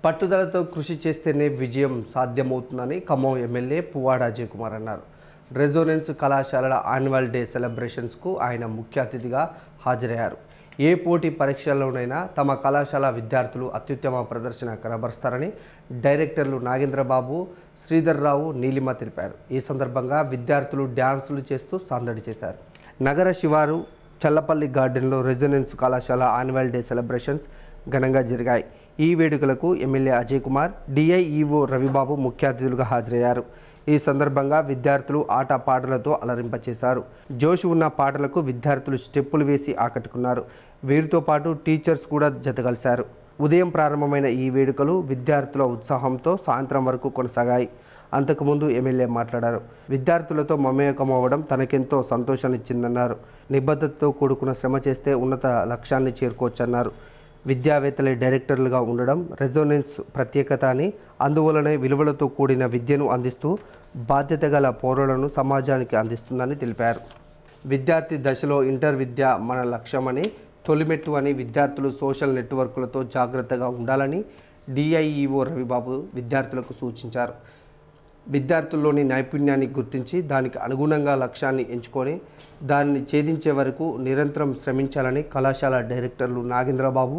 పట్టుదలతో కృషి చేస్తేనే విజయం సాధ్యమవుతుందని ఖమ్మం ఎమ్మెల్యే పువ్వాడ అజయ్ కుమార్ అన్నారు. రెజోనెన్స్ కళాశాలల యాన్యువల్ డే సెలబ్రేషన్స్కు ఆయన ముఖ్య అతిథిగా హాజరయ్యారు. ఏ పోటీ పరీక్షల్లోనైనా తమ కళాశాల విద్యార్థులు అత్యుత్తమ ప్రదర్శన కనబరుస్తారని డైరెక్టర్లు నాగేంద్రబాబు, శ్రీధర్రావు, నీలిమ తెలిపారు. ఈ సందర్భంగా విద్యార్థులు డ్యాన్సులు చేస్తూ సందడి చేశారు. నగర శివారు చల్లపల్లి గార్డెన్లో రెజోనెన్స్ కళాశాల యాన్యువల్ డే సెలబ్రేషన్స్ ఘనంగా జరిగాయి. ఈ వేడుకలకు ఎమ్మెల్యే అజయ్ కుమార్, డిఐఈఓ రవిబాబు ముఖ్య అతిథులుగా హాజరయ్యారు. ఈ సందర్భంగా విద్యార్థులు ఆట పాటలతో అలరింపచేశారు. జోష్ ఉన్న పాటలకు విద్యార్థులు స్టెప్పులు వేసి ఆకట్టుకున్నారు. వీరితో పాటు టీచర్స్ కూడా జతకలిశారు. ఉదయం ప్రారంభమైన ఈ వేడుకలు విద్యార్థుల ఉత్సాహంతో సాయంత్రం వరకు కొనసాగాయి. అంతకుముందు ఎమ్మెల్యే మాట్లాడారు. విద్యార్థులతో మమేకమవ్వడం తనకెంతో సంతోషాన్నిచ్చిందన్నారు. నిబద్ధతతో కూడుకున్న శ్రమ చేస్తే ఉన్నత లక్ష్యాన్ని చేరుకోవచ్చన్నారు. విద్యావేత్తలే డైరెక్టర్లుగా ఉండడం రెజోనెన్స్ ప్రత్యేకత అని, అందువలనే విలువలతో కూడిన విద్యను అందిస్తూ బాధ్యత గల పౌరులను సమాజానికి అందిస్తుందని తెలిపారు. విద్యార్థి దశలో ఇంటర్ విద్య మన లక్ష్యమని, తొలిమెట్టు అని విద్యార్థులు సోషల్ నెట్వర్క్లతో జాగ్రత్తగా ఉండాలని డిఐఈఓ రవిబాబు విద్యార్థులకు సూచించారు. విద్యార్థుల్లోని నైపుణ్యాన్ని గుర్తించి దానికి అనుగుణంగా లక్ష్యాన్ని ఎంచుకొని దానిని ఛేదించే వరకు నిరంతరం శ్రమించాలని కళాశాల డైరెక్టర్లు నాగేంద్రబాబు,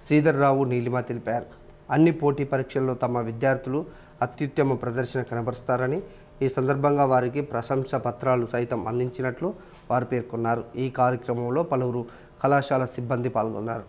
శ్రీధర్రావు, నీలిమ తెలిపారు. అన్ని పోటీ పరీక్షల్లో తమ విద్యార్థులు అత్యుత్తమ ప్రదర్శన కనబరుస్తారని, ఈ సందర్భంగా వారికి ప్రశంసా పత్రాలు సైతం అందించినట్లు వారు పేర్కొన్నారు. ఈ కార్యక్రమంలో పలువురు కళాశాల సిబ్బంది పాల్గొన్నారు.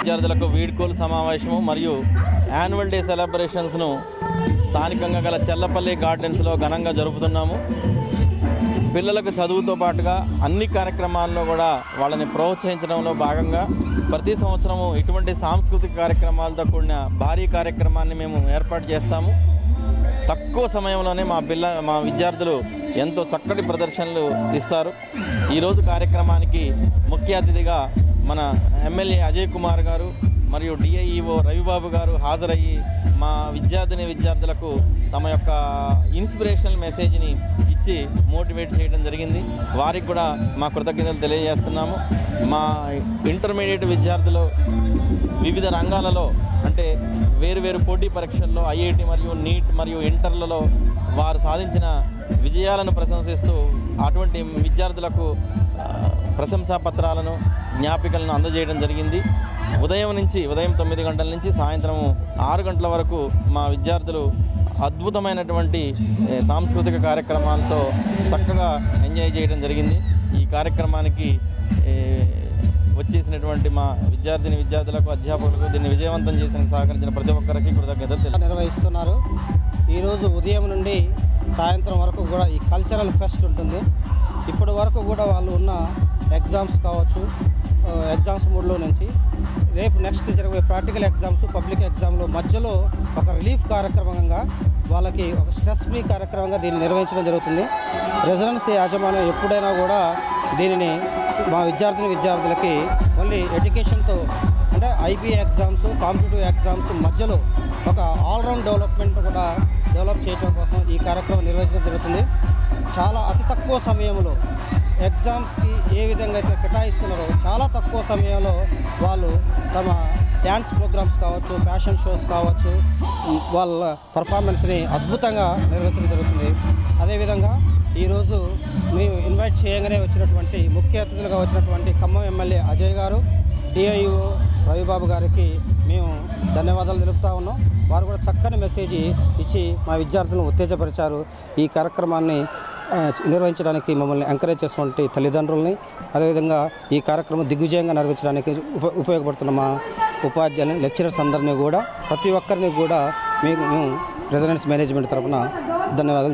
విద్యార్థులకు వీడ్కోలు సమావేశము మరియు యాన్యువల్ డే సెలబ్రేషన్స్ను స్థానికంగా గల చెల్లపల్లి గార్డెన్స్లో ఘనంగా జరుపుతున్నాము. పిల్లలకు చదువుతో పాటుగా అన్ని కార్యక్రమాల్లో కూడా వాళ్ళని ప్రోత్సహించడంలో భాగంగా ప్రతి సంవత్సరము ఇటువంటి సాంస్కృతిక కార్యక్రమాలతో కూడిన భారీ కార్యక్రమాన్ని మేము ఏర్పాటు చేస్తాము. తక్కువ సమయంలోనే మా విద్యార్థులు ఎంతో చక్కటి ప్రదర్శనలు ఇస్తారు. ఈరోజు కార్యక్రమానికి ముఖ్య అతిథిగా మన ఎమ్మెల్యే అజయ్ కుమార్ గారు మరియు డిఐఈఓ రవిబాబు గారు హాజరయ్యి మా విద్యార్థులకు తమ యొక్క ఇన్స్పిరేషనల్ మెసేజ్ని ఇచ్చి మోటివేట్ చేయడం జరిగింది. వారికి కూడా మా కృతజ్ఞతలు తెలియజేస్తున్నాము. మా ఇంటర్మీడియట్ విద్యార్థులు వివిధ రంగాలలో అంటే వేరువేరు పోటీ పరీక్షల్లో ఐఐటి మరియు నీట్ మరియు ఇంటర్లలో వారు సాధించిన విజయాలను ప్రశంసిస్తూ అటువంటి విద్యార్థులకు ప్రశంసా పత్రాలను జ్ఞాపికలను అందజేయడం జరిగింది. ఉదయం 9 గంటల నుంచి సాయంత్రం 6 గంటల వరకు మా విద్యార్థులు అద్భుతమైనటువంటి సాంస్కృతిక కార్యక్రమాలతో చక్కగా ఎంజాయ్ చేయడం జరిగింది. ఈ కార్యక్రమానికి వచ్చేసినటువంటి మా విద్యార్థులకు అధ్యాపకులకు దీన్ని విజయవంతం చేసిన సహకరించిన ప్రతి ఒక్కరికి కృతజ్ఞతలు నిర్వహిస్తున్నారు. ఈరోజు ఉదయం నుండి సాయంత్రం వరకు కూడా ఈ కల్చరల్ ఫెస్ట్ ఉంటుంది. ఇప్పటి వరకు కూడా వాళ్ళు ఉన్న ఎగ్జామ్స్ కావచ్చు, ఎగ్జామ్స్ మూడ్లో నుంచి రేపు నెక్స్ట్ జరగబోయే ప్రాక్టికల్ ఎగ్జామ్స్, పబ్లిక్ ఎగ్జామ్లో మధ్యలో ఒక రిలీఫ్ కార్యక్రమంగా వాళ్ళకి ఒక స్ట్రెస్ ఫ్రీ కార్యక్రమంగా దీన్ని నిర్వహించడం జరుగుతుంది. రెసిడెన్సీ యాజమాన్యం ఎప్పుడైనా కూడా దీనిని మా విద్యార్థులకి ఓన్లీ ఎడ్యుకేషన్తో అంటే ఐబీఏ ఎగ్జామ్స్, కాంపిటేటివ్ ఎగ్జామ్స్ మధ్యలో ఒక ఆల్రౌండ్ డెవలప్మెంట్ కూడా డెవలప్ చేయడం కోసం ఈ కార్యక్రమం నిర్వహించడం జరుగుతుంది. చాలా అతి తక్కువ సమయంలో ఎగ్జామ్స్కి ఏ విధంగా అయితే కేటాయిస్తున్నారో చాలా తక్కువ సమయంలో వాళ్ళు తమ డ్యాన్స్ ప్రోగ్రామ్స్ కావచ్చు, ఫ్యాషన్ షోస్ కావచ్చు, వాళ్ళ పర్ఫార్మెన్స్ని అద్భుతంగా నిర్వహించడం జరుగుతుంది. అదేవిధంగా ఈరోజు మేము ఇన్వైట్ చేయగానే వచ్చినటువంటి ముఖ్య అతిథులుగా వచ్చినటువంటి ఖమ్మం ఎమ్మెల్యే అజయ్ గారు, డిఐఓ రవిబాబు గారికి మేము ధన్యవాదాలు తెలుపుతా ఉన్నాం. వారు కూడా చక్కని మెసేజ్ ఇచ్చి మా విద్యార్థులను ఉత్తేజపరిచారు. ఈ కార్యక్రమాన్ని నిర్వహించడానికి మమ్మల్ని ఎంకరేజ్ చేసినటువంటి తల్లిదండ్రులని, అదేవిధంగా ఈ కార్యక్రమం దిగ్విజయంగా నిర్వహించడానికి ఉపయోగపడుతున్న మా ఉపాధ్యాయులని, లెక్చరర్స్ అందరినీ కూడా ప్రతి ఒక్కరిని కూడా మేము రెసిడెన్స్ మేనేజ్మెంట్ తరఫున ధన్యవాదాలు.